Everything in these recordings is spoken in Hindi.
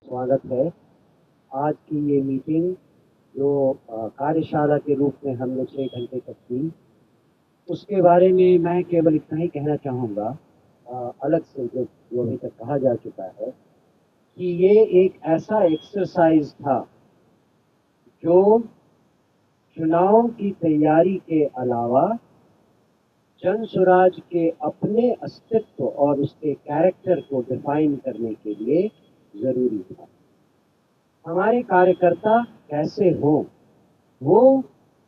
स्वागत है। आज की ये मीटिंग जो कार्यशाला के रूप में हमने 6 घंटे तक की, उसके बारे में मैं केवल इतना ही कहना चाहूँगा, अलग से जो अभी तक कहा जा चुका है, कि ये एक ऐसा एक्सरसाइज था जो चुनाव की तैयारी के अलावा जन स्वराज के अपने अस्तित्व और उसके कैरेक्टर को डिफाइन करने के लिए जरूरी था। हमारे कार्यकर्ता कैसे हों, वो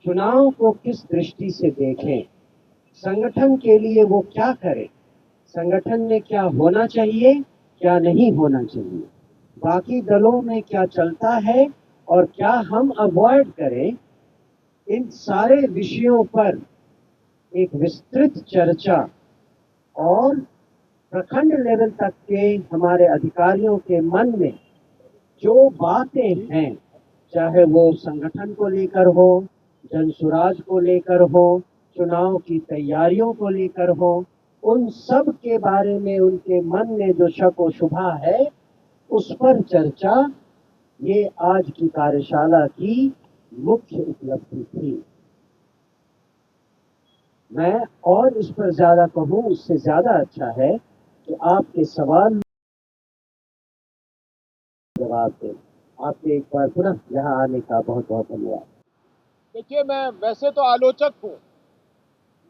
चुनाव को किस दृष्टि से देखें, संगठन के लिए वो क्या करें, संगठन में क्या होना चाहिए, क्या नहीं होना चाहिए, बाकी दलों में क्या चलता है और क्या हम अवॉइड करें, इन सारे विषयों पर एक विस्तृत चर्चा और प्रखंड लेवल तक के हमारे अधिकारियों के मन में जो बातें हैं, चाहे वो संगठन को लेकर हो, जन स्वराज को लेकर हो, चुनाव की तैयारियों को लेकर हो, उन सब के बारे में उनके मन में जो शक व शुबा है, उस पर चर्चा ये आज की कार्यशाला की मुख्य उपलब्धि थी। मैं और इस पर ज्यादा कहूं उससे ज्यादा अच्छा है कि आपके सवाल जवाब दें। आपके एक बार पुनः यहाँ आने का बहुत बहुत धन्यवाद। देखिए, मैं वैसे तो आलोचक हूँ,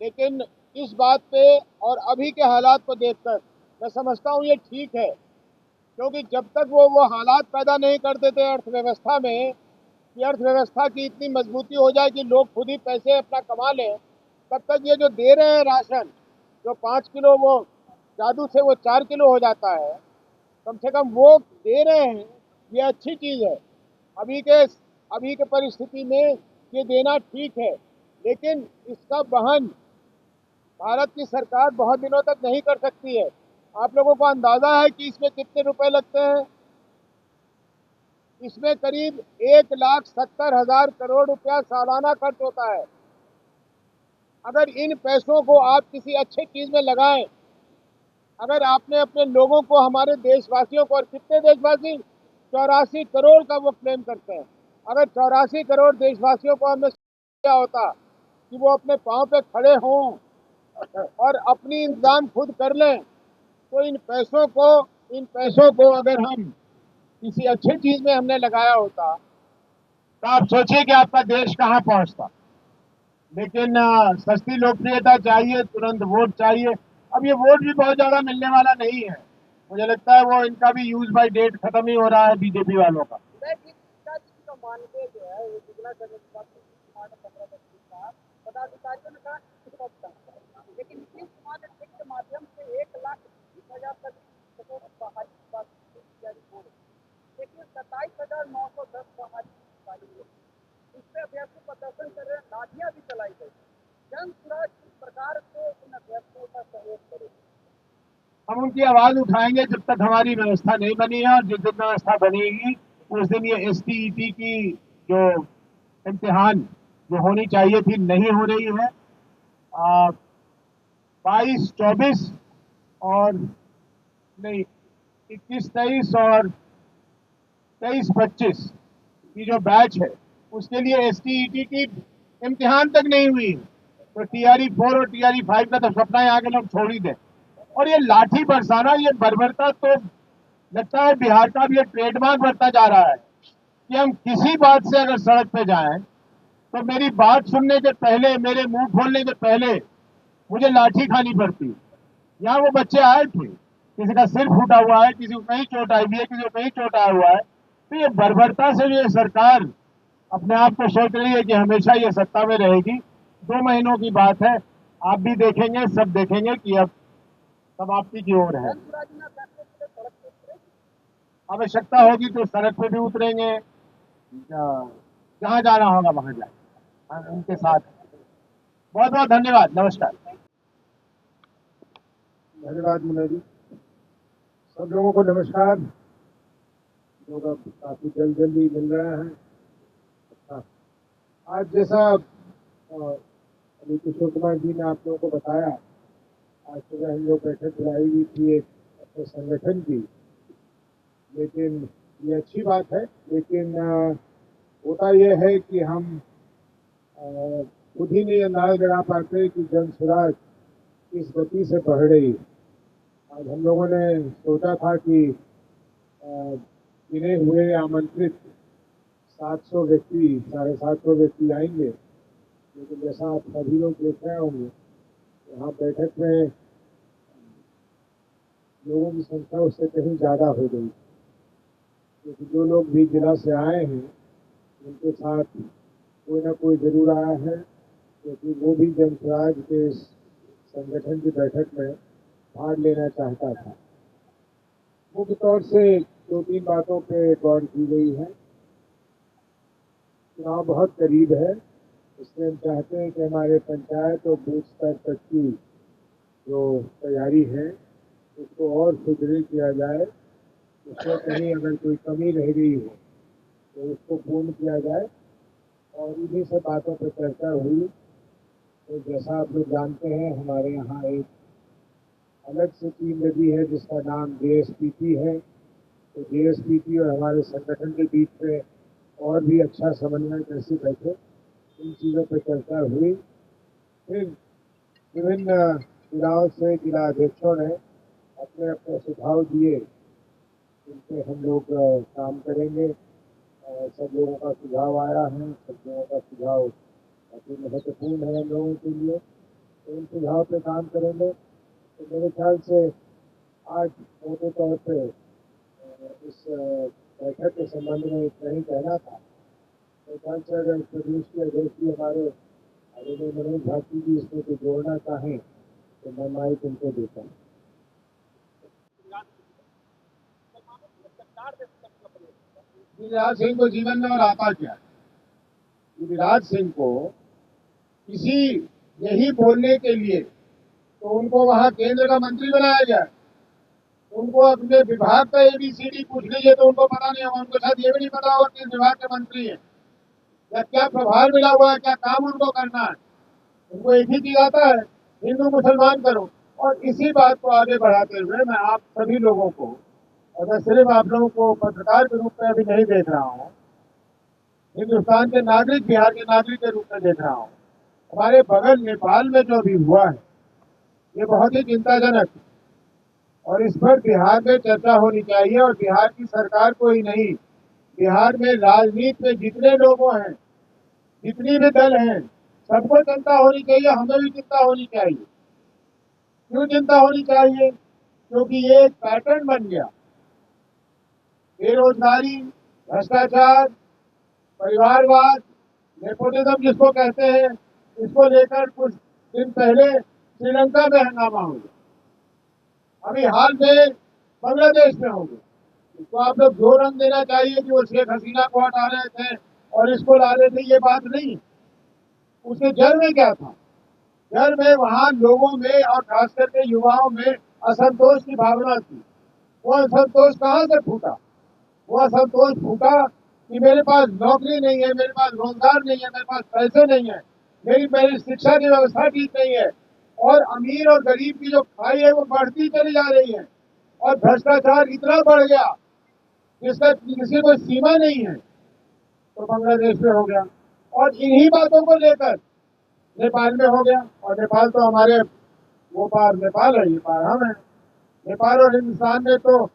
लेकिन इस बात पे और अभी के हालात को देखकर मैं समझता हूँ ये ठीक है, क्योंकि जब तक वो हालात पैदा नहीं कर देते अर्थव्यवस्था में कि अर्थव्यवस्था की इतनी मजबूती हो जाए कि लोग खुद ही पैसे अपना कमा लें, तब तक ये जो दे रहे हैं राशन, जो 5 किलो वो जादू से वो 4 किलो हो जाता है, कम से कम वो दे रहे हैं, ये अच्छी चीज़ है। अभी के अभी के परिस्थिति में ये देना ठीक है, लेकिन इसका वहन भारत की सरकार बहुत दिनों तक नहीं कर सकती है। आप लोगों को अंदाजा है कि इसमें कितने रुपए लगते हैं? इसमें करीब 1,70,000 करोड़ रुपया सालाना खर्च होता है। अगर इन पैसों को आप किसी अच्छे चीज में लगाएं, अगर आपने अपने लोगों को, हमारे देशवासियों को, और कितने देशवासी, 84 करोड़ का वो क्लेम करते हैं, अगर 84 करोड़ देशवासियों को हमने किया होता कि वो अपने पांव पे खड़े हों और अपनी इंतजाम खुद कर लें, तो इन पैसों को अगर हम किसी अच्छे चीज में हमने लगाया होता, तो आप सोचिए कि आपका देश कहाँ पहुंचता। लेकिन सस्ती लोकप्रियता चाहिए, तुरंत वोट चाहिए। अब ये वोट भी बहुत ज्यादा मिलने वाला नहीं है। मुझे लगता है वो इनका भी यूज बाय डेट खत्म ही हो रहा है बीजेपी वालों का। मानदेय जो है वो दुगना करने के बाद 15-20 का पदाधिकारियों ने कहा लेकिन नीतीश कुमार ने ट्वीट के माध्यम से 1,20,000 तक करोड़ बहाली की बात की। देखिए, 27,910 बहाली वाली है। इससे अभ्यर्थी प्रदर्शन कर रहे हैं, लाठियां भी चलाई गई। जन स्वराज किस प्रकार से इन अभ्यर्थियों का सहयोग करे, हम उनकी आवाज उठाएंगे जब तक हमारी व्यवस्था नहीं बनी है। और जिस दिन व्यवस्था बनेगी उस दिन ये STET की जो इम्तिहान जो होनी चाहिए थी नहीं हो रही है। 22-24 और नहीं 21-23 और 23-25 की जो बैच है उसके लिए STET की इम्तिहान तक नहीं हुई। तो TRE 4 और TRE 5 का तो सपना यहाँ के लोग छोड़ ही दें। और ये लाठी बरसाना, ये बर्बरता तो लगता है बिहार का भी ये ट्रेडमार्क बनता जा रहा है कि हम किसी बात से अगर सड़क पे जाएं तो मेरी बात सुनने के पहले, मेरे मुंह खोलने के पहले मुझे लाठी खानी पड़ती। यहाँ वो बच्चे आए थे, किसी का सिर फूटा हुआ है, किसी को कहीं चोट आई हुई है, किसी को कहीं चोट आया हुआ है। तो ये बर्बरता से जो ये सरकार अपने आप को सोच रही है कि हमेशा ये सत्ता में रहेगी, 2 महीनों की बात है। आप भी देखेंगे, सब देखेंगे कि अब समाप्ति की ओर है। आवश्यकता होगी तो सड़क पे भी उतरेंगे, जहाँ जाना होगा वहां जाए उनके साथ। बहुत बहुत धन्यवाद, नमस्कार। धन्यवाद मुन्ना जी। सब लोगों को नमस्कार। लोग अब काफी जल्दी मिल रहे हैं। आज जैसा अभी किशोर कुमार जी ने आप लोगों को बताया, आज सुबह हम लोग बैठक बुलाई हुई थी एक अपने संगठन की, लेकिन ये अच्छी बात है, लेकिन होता यह है कि हम खुद ही नहीं अंदाज लगा पाते कि जन स्वराज किस गति से बढ़ रही है। आज हम लोगों ने सोचा था कि गिने हुए आमंत्रित 700 व्यक्ति 750 व्यक्ति आएंगे, लेकिन जैसा आप सभी लोग देख रहे होंगे, यहाँ बैठक में लोगों की संख्या उससे कहीं ज़्यादा हो गई, क्योंकि जो लोग भी जिला से आए हैं उनके साथ कोई ना कोई जरूर आया है, क्योंकि वो भी जन स्वराज के संगठन की बैठक में भाग लेना चाहता था। मुख्य तौर से 2-3 बातों पे गौर की गई है। चुनाव बहुत करीब है, इसलिए हम चाहते हैं कि हमारे पंचायत और बूथ स्तर तक की जो तैयारी है उसको और सुदृढ़ किया जाए। उसमें कहीं अगर कोई कमी रह गई हो तो उसको पूर्ण किया जाए, और इन्हीं सब बातों पर चर्चा हुई। तो जैसा आप लोग जानते हैं, हमारे यहाँ एक अलग से टीम लगी है जिसका नाम JSPT है। तो JSPT और हमारे संगठन के बीच में और भी अच्छा समन्वय कैसे बैठे, इन चीज़ों पर चर्चा हुई। फिर विभिन्न जिलाओं से जिला अध्यक्षों ने अपने अपने सुझाव दिए, जिन पे हम लोग काम करेंगे। सब लोगों का सुझाव आया है, सब लोगों का सुझाव काफ़ी महत्वपूर्ण है हम लोगों के लिए, तो इन सुझाव पे काम करेंगे। तो मेरे ख्याल से आज मोटे तौर पे इस बैठक के संबंध में इतना ही कहना था। मेरे ख्याल से अगर प्रदेश के अध्यक्ष जी हमारे आदरणीय मनोज भाटी जी इसमें कुछ जोड़ना चाहें तो मैं माइक उनको देता हूँ। गिरिराज सिंह को जीवन में और आता क्या है? गिरिराज सिंह को किसी यही बोलने के लिए तो उनको वहां केंद्र का मंत्री बनाया गया। उनको अपने विभाग का ABCD पूछ लीजिए तो उनको पता नहीं होगा, उनको शायद ये भी नहीं पता होगा किस विभाग के मंत्री है या क्या प्रभार मिला हुआ है, क्या काम उनको करना है। उनको एक ही चीज आता है, हिंदू मुसलमान करो। और इसी बात को आगे बढ़ाते हुए मैं आप सभी लोगों को, और मैं सिर्फ आप लोगों को पत्रकार के रूप में अभी नहीं देख रहा हूँ, हिंदुस्तान के नागरिक, बिहार के नागरिक के रूप में देख रहा हूँ। हमारे बगल नेपाल में जो अभी हुआ है ये बहुत ही चिंताजनक है, और इस पर बिहार में चर्चा होनी चाहिए। और बिहार की सरकार को ही नहीं, बिहार में राजनीति में जितने लोगों हैं, जितनी भी दल हैं, सबको चिंता होनी चाहिए, हमें भी चिंता होनी चाहिए। क्यों चिंता होनी चाहिए? क्योंकि ये एक पैटर्न बन गया। बेरोजगारी, भ्रष्टाचार, परिवारवाद, नेपोटिज्म जिसको कहते हैं, इसको लेकर कुछ दिन पहले श्रीलंका में हंगामा हो गया, अभी हाल में बांग्लादेश में हो गया। इसको आप लोग जो रंग देना चाहिए कि वो शेख हसीना को हटा रहे थे और इसको ला रहे थे, ये बात नहीं। उसके जड़ में क्या था? जड़ में वहां लोगों में और खास करके युवाओं में असंतोष की भावना थी। वो असंतोष कहाँ से फूटा? वो असंतोष फूटा कि मेरे पास नौकरी नहीं है, मेरे पास रोजगार नहीं है, मेरे पास पैसे नहीं है, मेरी शिक्षा की व्यवस्था ठीक नहीं है, और अमीर और गरीब की जो खाई है वो बढ़ती चली जा रही है, और भ्रष्टाचार इतना बढ़ गया जिसका किसी को सीमा नहीं है। तो बांग्लादेश में हो गया, और इन्हीं बातों को लेकर नेपाल में हो गया। और नेपाल तो हमारे, वो पार नेपाल है, ये पार हम है। नेपाल और हिंदुस्तान में तो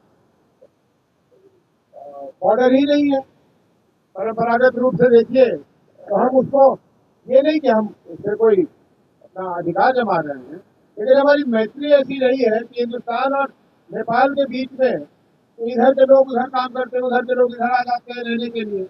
बॉर्डर ही नहीं है। परंपरागत रूप से देखिए तो हम उसको, ये नहीं कि हम उससे कोई अपना अधिकार जमा रहे हैं, लेकिन हमारी मैत्री ऐसी रही है कि हिंदुस्तान और नेपाल के बीच में तो इधर के लोग उधर काम करते हैं, उधर के लोग इधर आ जाते हैं रहने के लिए।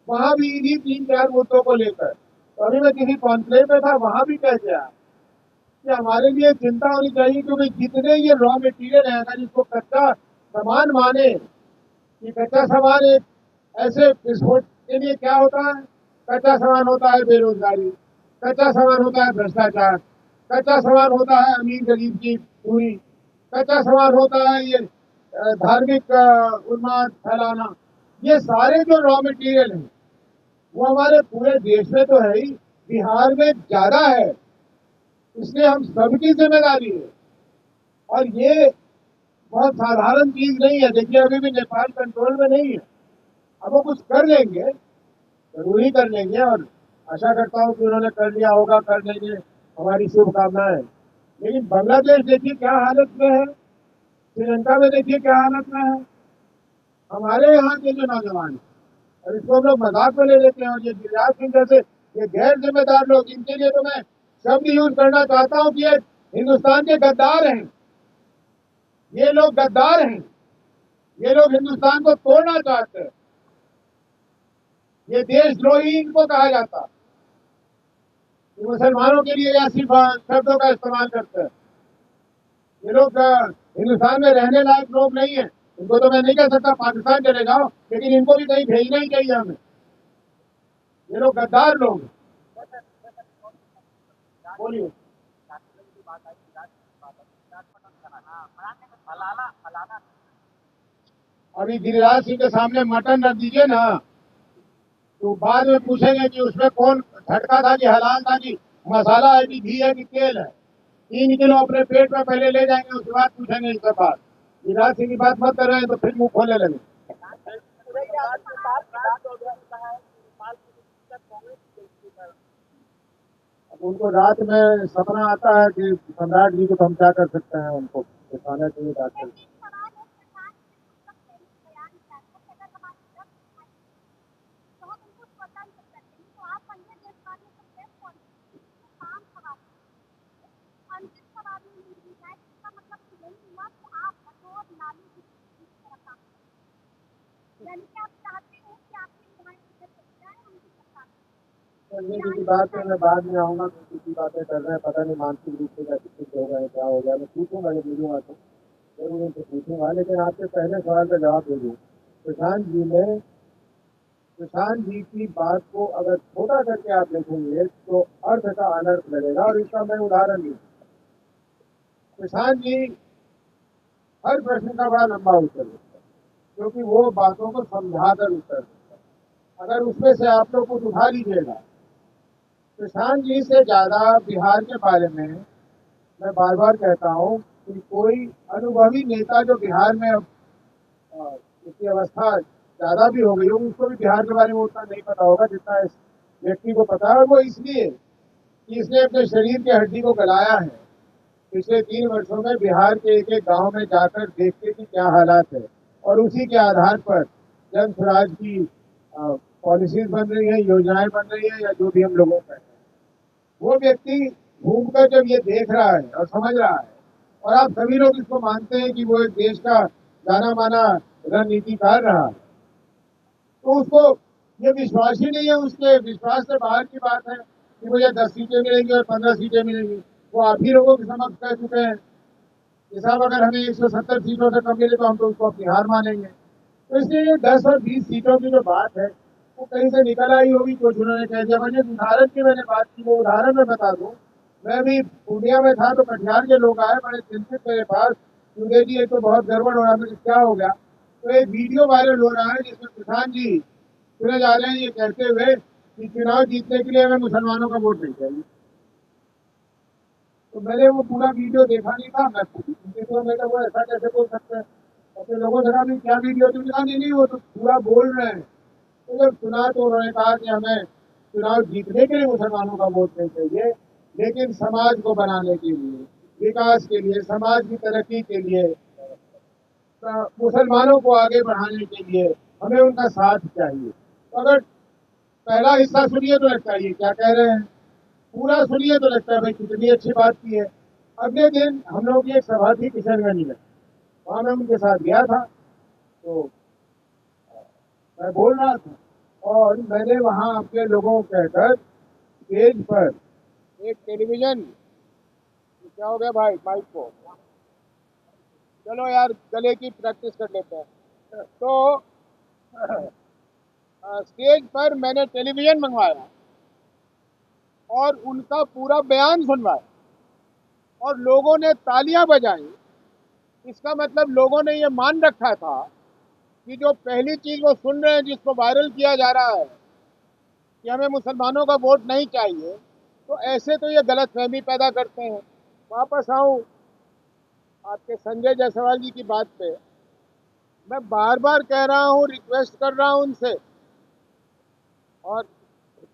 वहां भी इन्हीं 3-4 मुद्दों को लेकर, तो अभी मैं किसी कॉन्क्लेव में था, वहां भी कह गया कि हमारे लिए चिंता होनी चाहिए, क्योंकि जितने ये रॉ मटेरियल है, अगर इसको कच्चा सामान माने कि कच्चा सामान एक ऐसे विस्फोट के लिए क्या होता है? कच्चा सामान होता है बेरोजगारी, कच्चा सामान होता है भ्रष्टाचार, कच्चा सामान होता है अमीर गरीब की दूरी, कच्चा सामान होता है ये धार्मिक उन्माद फैलाना। ये सारे जो रॉ मटेरियल हैं वो हमारे पूरे देश में तो है ही, बिहार में ज्यादा है, इसलिए हम सबकी जिम्मेदारी है। और ये बहुत साधारण चीज नहीं है। देखिए अभी भी नेपाल कंट्रोल में नहीं है, अब वो कुछ कर लेंगे, जरूर ही कर लेंगे, और आशा करता हूँ कि उन्होंने कर लिया होगा, कर लेंगे, हमारी शुभकामनाएं। लेकिन बांग्लादेश देखिए क्या हालत में है, श्रीलंका में देखिए क्या हालत में है। हमारे यहाँ के जो नौजवान हैं, और इसको हम लोग मजाक में ले लेते हैं, और ये गिरिराज सिंह जैसे ये गैर जिम्मेदार लोग, इनके लिए तो मैं शब्द यूज करना चाहता हूँ कि ये हिंदुस्तान के गद्दार हैं, ये लोग गद्दार हैं, ये लोग हिंदुस्तान को तोड़ना चाहते हैं, ये देशद्रोही इनको कहा जाता है। ये मुसलमानों के लिए ऐसी शब्दों का इस्तेमाल करते हैं। ये लोग हिंदुस्तान में रहने लायक लोग नहीं है। इनको तो मैं नहीं कह सकता पाकिस्तान चले जाओ, लेकिन इनको भी कहीं भेजना ही चाहिए हमें। ये लोग गद्दार लोग हैं। बोलिए। अभी गिरिराज सिंह के सामने मटन रख दीजिए ना, तो बाद में पूछेंगे कि उसमें कौन झटका था कि हलाल था कि मसाला है कि घी है कि तेल है। 3 किलो अपने पेट में पहले ले जाएंगे, उसके बाद पूछेंगे इनसे बात। गिरिराज सिंह की बात मत कर रहे हैं तो फिर मुंह खोलने लगे। अब उनको रात में सपना आता है कि सम्राट जी को तो हम क्या कर सकते हैं, उनको दिखाना चाहिए डॉक्टर। राजनीति की बात है, मैं बाद में आऊंगा, किसी बातें कर रहे हैं, पता नहीं मानसिक रूप से क्या कुछ हो गए हैं, क्या हो गया, मैं पूछूंगा, जब मिलूंगा तो जरूर उनसे पूछूंगा। लेकिन आपके पहले सवाल का जवाब दे दूँ, प्रशांत जी की बात को अगर छोटा करके आप देखेंगे तो अर्थ का अनर्थ लगेगा, और इसका मैं उदाहरण दूँ। प्रशांत जी हर प्रश्न का बड़ा लंबा उत्तर देता है, क्योंकि वो बातों को समझाकर उत्तर देता है। अगर उसमें से आप लोग कुछ उठा लीजिएगा, प्रशांत जी से ज्यादा बिहार के बारे में मैं बार बार कहता हूँ कि कोई अनुभवी नेता जो बिहार में उसकी अवस्था ज्यादा भी हो गई हो, उसको भी बिहार के बारे में उतना नहीं पता होगा जितना इस व्यक्ति को पता है। और वो इसलिए कि इसने अपने शरीर की हड्डी को गलाया है। पिछले 3 वर्षों में बिहार के एक एक गांव में जाकर देखते कि क्या हालात है, और उसी के आधार पर जन स्वराज की पॉलिसीज बन रही है, योजनाएं बन रही है, या जो भी हम लोगों का है। वो व्यक्ति घूमकर जब ये देख रहा है और समझ रहा है, और आप सभी लोग इसको मानते हैं कि वो एक देश का जाना माना रणनीतिकार रहा, तो उसको ये विश्वास ही नहीं है, उसके विश्वास से बाहर की बात है कि मुझे 10 सीटें मिलेंगी और 15 सीटें मिलेंगी। वो आप ही लोगों के समक्ष कह चुके हैं कि साहब अगर हमें 170 सीटों से कम मिले तो हम तो उसको अपनी हार मानेंगे। तो इसलिए 10 और 20 सीटों की जो बात है वो कहीं से निकल आई होगी, कुछ उन्होंने कह दिया। मुझे उदाहरण की मैंने बात की, वो उदाहरण मैं बता दूं। मैं भी पूर्णिया में था तो कटिहार के लोग आए बड़े चिंतित मेरे पास, सूर्य जी ये तो बहुत गड़बड़ हो रहा है, क्या हो गया। तो एक वीडियो वायरल हो रहा है जिसमें प्रधान जी चुने जा रहे हैं ये कहते हुए कि चुनाव जीतने के लिए हमें मुसलमानों का वोट नहीं चाहिए। तो मैंने वो पूरा वीडियो देखा नहीं था, मैं वो ऐसा कैसे बोल सकते हैं। अपने लोगों से कहा क्या वीडियो, तुमने कहा नहीं वो तो पूरा बोल रहे हैं। तो जब सुना तो उन्होंने कहा कि हमें चुनाव जीतने के लिए मुसलमानों का वोट नहीं चाहिए, लेकिन समाज को बनाने के लिए, विकास के लिए, समाज की तरक्की के लिए, मुसलमानों को आगे बढ़ाने के लिए हमें उनका साथ चाहिए। तो अगर पहला हिस्सा सुनिए तो लगता है ये क्या कह रहे हैं, पूरा सुनिए तो लगता है भाई कितनी अच्छी बात की है। अगले दिन हम लोग की एक सभा थी किशनगंज में, वहां मैं उनके साथ गया था, तो मैं बोल रहा था, और मैंने वहां अपने लोगों को कहकर स्टेज पर एक टेलीविजन, क्या हो गया भाई माइक को, चलो यार गले की प्रैक्टिस कर लेते हैं। तो स्टेज पर मैंने टेलीविजन मंगवाया और उनका पूरा बयान सुनवाया, और लोगों ने तालियां बजाई। इसका मतलब लोगों ने ये मान रखा था कि जो पहली चीज वो सुन रहे हैं, जिसको वायरल किया जा रहा है कि हमें मुसलमानों का वोट नहीं चाहिए, तो ऐसे तो ये गलतफहमी पैदा करते हैं। वापस आऊं आपके संजय जायसवाल जी की बात पे, मैं बार बार कह रहा हूँ, रिक्वेस्ट कर रहा हूँ उनसे, और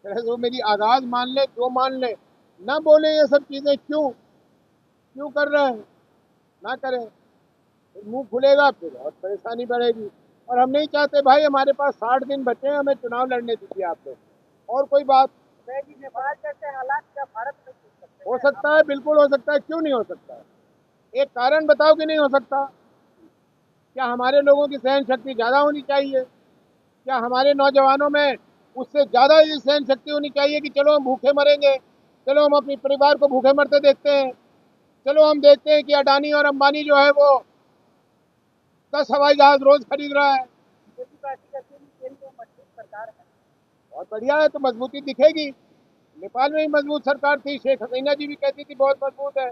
चाहे वो मेरी आगाज मान ले, जो मान ले, ना बोले ये सब चीजें। क्यों क्यों कर रहे हैं? ना करें, फिर मुंह खुलेगा, फिर और परेशानी बढ़ेगी। और हम नहीं चाहते भाई, हमारे पास 60 दिन बचे हैं, हमें चुनाव लड़ने दीजिए आप लोग। और कोई बात नेपाल जैसे हालात क्या भारत में हो सकते हो हैं? सकता है, बिल्कुल हो सकता है, क्यों नहीं हो सकता है? एक कारण बताओ कि नहीं हो सकता। क्या हमारे लोगों की सहन शक्ति ज्यादा होनी चाहिए? क्या हमारे नौजवानों में उससे ज्यादा ये सहन शक्ति होनी चाहिए कि चलो हम भूखे मरेंगे, चलो हम अपने परिवार को भूखे मरते देखते हैं, चलो हम देखते हैं कि अडानी और अंबानी जो है वो 10 हवाई जहाज रोज खरीद रहा है। बीजेपी पार्टी कहती है कि केंद्र में मजबूत सरकार है। बहुत बढ़िया है, तो मजबूती दिखेगी। नेपाल में ही मजबूत सरकार थी, शेख हसीना जी भी कहती थी बहुत मजबूत है।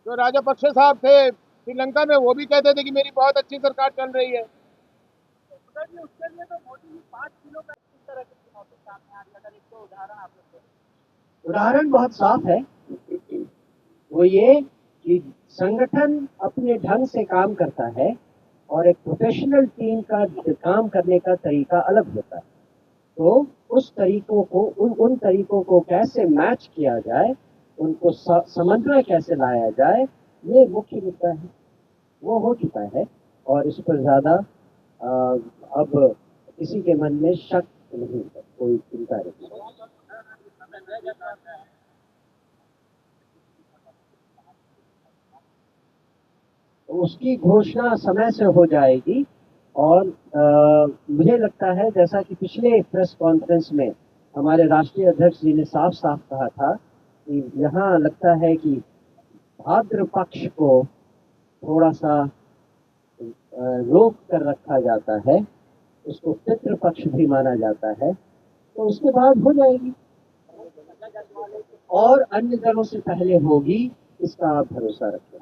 जो राजापक्षे साहब थे श्रीलंका में, वो भी कहते थे कि मेरी बहुत अच्छी सरकार चल रही है। मगर जी उसके लिए तो मोदी जी 5 किलो का किस तरह की चुनौती सामने आ रही है? अगर एक दो उदाहरण आप लोग दें। उदाहरण बहुत साफ है। वो ये कि संगठन अपने ढंग से काम करता है और एक प्रोफेशनल टीम का काम करने का तरीका अलग होता है। तो उस तरीकों को उन तरीकों को कैसे मैच किया जाए, उनको समन्वय कैसे लाया जाए, ये मुख्य मुद्दा है। वो हो चुका है और इस पर ज्यादा अब किसी के मन में शक नहीं है, कोई चिंता नहीं है। तो उसकी घोषणा समय से हो जाएगी। और मुझे लगता है, जैसा कि पिछले प्रेस कॉन्फ्रेंस में हमारे राष्ट्रीय अध्यक्ष जी ने साफ साफ कहा था कि यहाँ लगता है कि भाद्र पक्ष को थोड़ा सा रोक कर रखा जाता है, उसको पितृ पक्ष भी माना जाता है, तो उसके बाद हो जाएगी और अन्य दलों से पहले होगी, इसका आप भरोसा रखें।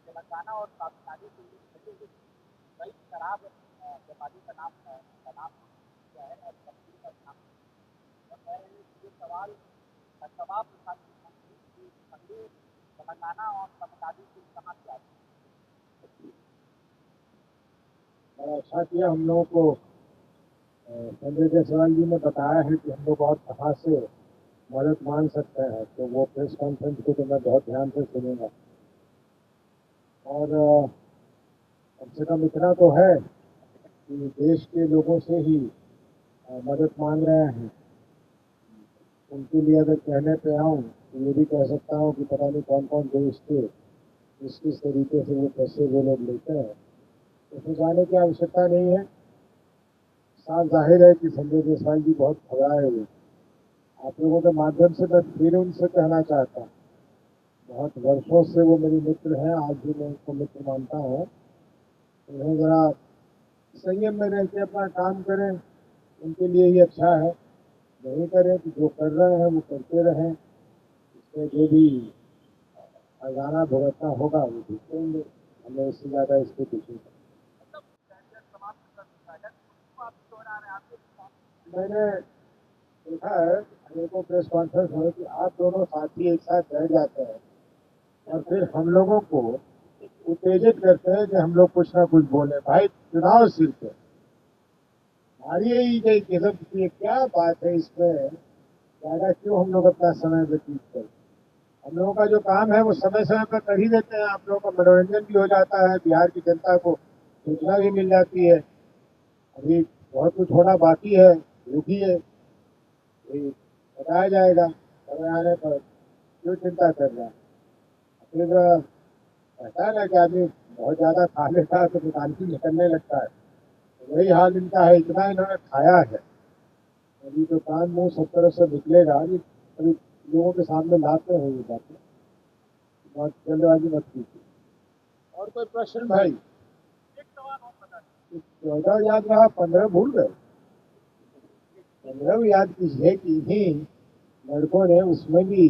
तेलंगाना और तमिलनाडु के लिए कई शराब व्यापारी का नाम क्या है और कंपनी का नाम और कह रहे हैं कि ये सवाल शराब तेलंगाना और तमिलनाडु के कहाँ से आते बड़ा अच्छा किया हम लोगों को संजय जायसवाल जी ने बताया है कि हम लोग और कहाँ से मदद मांग सकते हैं। तो वो प्रेस कॉन्फ्रेंस को तो मैं बहुत ध्यान से सुनूंगा। और कम से कम इतना तो है कि देश के लोगों से ही मदद मांग रहे हैं। उनके लिए अगर कहने पे आऊँ तो ये भी कह सकता हूँ कि पता नहीं कौन कौन देश के किस तरीके से वो पैसे वो लोग लेते हैं। उसमें जाने की आवश्यकता नहीं है। साफ जाहिर है कि संजय जायसवाल जी बहुत घबराए हुए। आप लोगों के माध्यम से मैं फिर उनसे कहना चाहता हूँ, बहुत वर्षों से वो मेरी मित्र हैं, आज भी मैं उनको मित्र मानता हूँ। उन्हें जरा संयम में रह के अपना काम करें, उनके लिए ही अच्छा है। नहीं करें तो जो कर रहे हैं वो करते रहें, इसमें जो भी हर्जाना भुगतना होगा वो भुगतेंगे। हमें इससे ज़्यादा इसको कुछ नहीं करना। मैंने देखा है अनेकों प्रेस कॉन्फ्रेंस में कि आप दोनों साथी एक साथ बैठ जाते हैं और फिर हम लोगों को उत्तेजित करते हैं कि हम लोग कुछ ना कुछ बोले। भाई चुनाव सिर्फ है, हमारी यही किस्म की क्या बात है, इसमें ज़्यादा क्यों हम लोग अपना समय व्यतीत करें। हम लोगों का जो काम है वो समय समय पर कर ही देते हैं। आप लोगों का मनोरंजन भी हो जाता है, बिहार की जनता को सूचना भी मिल जाती है। अभी बहुत कुछ होना बाकी है, रुकिए, बताया जाएगा समय आने पर। क्यों चिंता कर रहा है? फिर ऐसा है ना कि आदमी बहुत ज़्यादा खा लेता है तो दुकान निकलने लगता है। तो वही हाल इनका है, इतना इन्होंने खाया है। अभी तो कान मुंह सब तरफ से निकलेगा। अभी लोगों के सामने लाते हैं ये बातें, बहुत जल्दबाजी मत कीजिए। और कोई प्रश्न भाई? 14 याद रहा, 15 भूल गए। 15 याद कीजिए कि इन्हीं लड़कों ने उसमें भी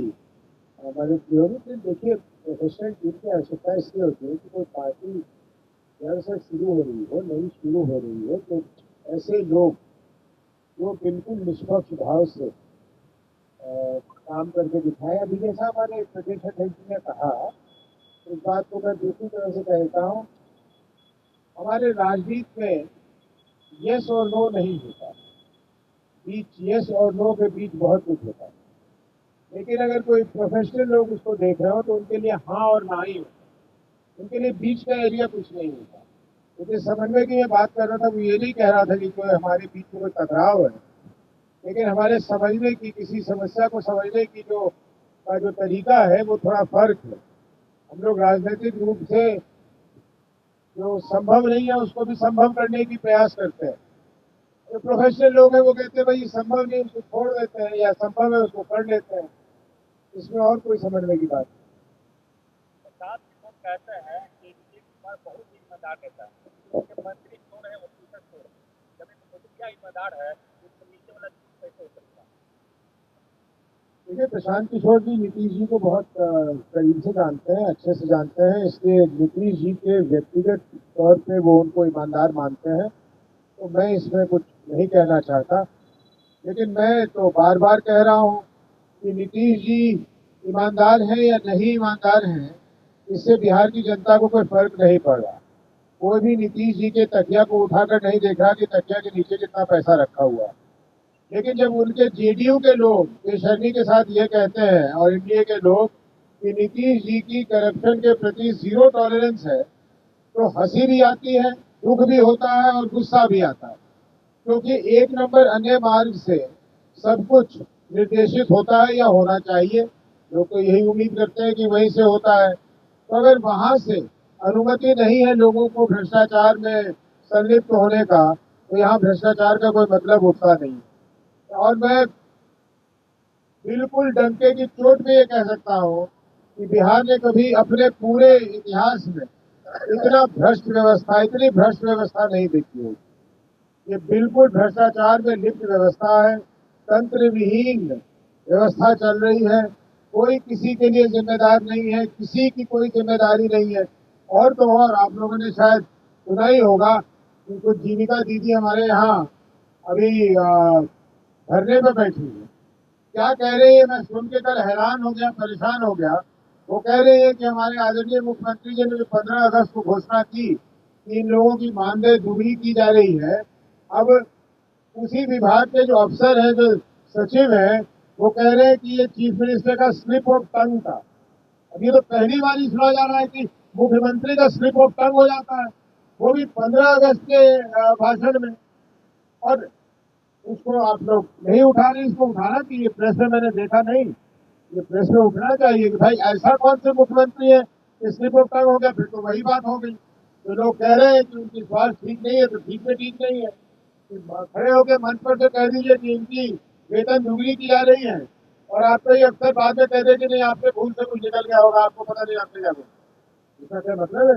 मदद की होगी। फिर देखिए, प्रोफेशनल टीम की आवश्यकता इसलिए होती है कि कोई पार्टी जब से शुरू हो रही हो, नई शुरू हो रही हो, तो ऐसे लोग जो बिल्कुल निष्पक्ष भाव से काम करके दिखाया। अभी जैसा हमारे प्रदेश अध्यक्ष जी ने कहा, इस बात को मैं दूसरी तरह से कहता हूँ, हमारे राजनीति में यस और नो नहीं होता, बीच यस और नो के बीच बहुत कुछ होता है। लेकिन अगर कोई प्रोफेशनल लोग उसको देख रहे हो तो उनके लिए हाँ और ना ही होता है, उनके लिए बीच का एरिया कुछ नहीं होता। तो जिस समन्वय की मैं बात कर रहा था वो ये नहीं कह रहा था कि कोई हमारे बीच में कोई टकराव है, लेकिन हमारे समझने की, किसी समस्या को समझने की जो तरीका है वो थोड़ा फर्क है। हम लोग राजनीतिक रूप से जो संभव नहीं है उसको भी संभव करने की प्रयास करते हैं। जो प्रोफेशनल लोग हैं वो कहते हैं भाई संभव नहीं, उसको छोड़ देते हैं, या संभव है उसको कर लेते हैं। इसमें और कोई समझने की बात नहीं। साथ ही लोग कहते हैं कि नीतीश कुमार बहुत ही ईमानदार नेता है, उनके मंत्री क्यों रहे ऑफिसर क्यों रहे, जब एक मुखिया ईमानदार है तो नीचे वाला चीज कैसे हो सकता है? देखिए, प्रशांत किशोर जी नीतीश जी को बहुत करीब से जानते हैं, अच्छे से जानते हैं, इसलिए नीतीश जी के व्यक्तिगत तौर पे वो उनको ईमानदार मानते हैं, तो मैं इसमें कुछ नहीं कहना चाहता। लेकिन मैं तो बार बार कह रहा हूँ कि नीतीश जी ईमानदार हैं या नहीं ईमानदार हैं, इससे बिहार की जनता को कोई फर्क नहीं पड़ रहा। कोई भी नीतीश जी के तकिया को उठाकर नहीं देख रहा कि तकिया के नीचे कितना पैसा रखा हुआ है। लेकिन जब उनके जेडीयू के लोग बेशर्मी के साथ ये कहते हैं और एनडीए के लोग कि नीतीश जी की करप्शन के प्रति जीरो टॉलरेंस है, तो हंसी भी आती है, दुख भी होता है और गुस्सा भी आता है। क्योंकि एक नंबर अन्य मार्ग से सब कुछ निर्देशित होता है या होना चाहिए। लोग तो यही उम्मीद करते हैं कि वहीं से होता है। तो अगर वहां से अनुमति नहीं है लोगों को भ्रष्टाचार में संलिप्त होने का, तो यहाँ भ्रष्टाचार का कोई मतलब उठता नहीं। और मैं बिल्कुल डंके की चोट पे ये कह सकता हूँ कि बिहार ने कभी अपने पूरे इतिहास में इतना भ्रष्ट व्यवस्था, इतनी भ्रष्ट व्यवस्था नहीं देखी होगी। ये बिल्कुल भ्रष्टाचार में लिप्त व्यवस्था है, तंत्र विहीन व्यवस्था चल रही है। कोई किसी के लिए जिम्मेदार नहीं है, किसी की कोई जिम्मेदारी नहीं है। और तो और आप लोगों ने शायद सुना ही होगा कि कुछ जीविका दीदी हमारे यहाँ अभी धरने पे बैठी है। क्या कह रही है, मैं सुन के कल हैरान हो गया, परेशान हो गया। वो कह रही है कि हमारे आदरणीय मुख्यमंत्री जी ने जो 15 अगस्त को घोषणा की कि इन लोगों की मानदेय दुगनी की जा रही है, अब उसी विभाग के जो अफसर हैं, जो सचिव हैं, वो कह रहे हैं कि ये चीफ मिनिस्टर का स्लिप ऑफ टंग था। अब ये तो पहली बार ही सुना जा रहा है कि मुख्यमंत्री का स्लिप ऑफ टंग हो जाता है, वो भी 15 अगस्त के भाषण में। और उसको आप लोग नहीं उठा रहे, इसको उठाना चाहिए। प्रेस में मैंने देखा नहीं, ये प्रेस में उठना चाहिए कि भाई ऐसा कौन से मुख्यमंत्री है कि स्लिप ऑफ टंग हो गया। फिर तो वही बात हो गई, तो लोग कह रहे हैं कि उनकी स्वास्थ्य ठीक नहीं है, तो ठीक में ठीक नहीं है। खड़े होकर मंच पर से कह दीजिए कि इनकी वेतन दुगनी की जा रही है, और आपको ये अक्सर बाद में कह दे कि नहीं आपके भूल से कुछ निकल गया होगा, आपको पता नहीं आपने क्या बोला। इसका क्या मतलब है?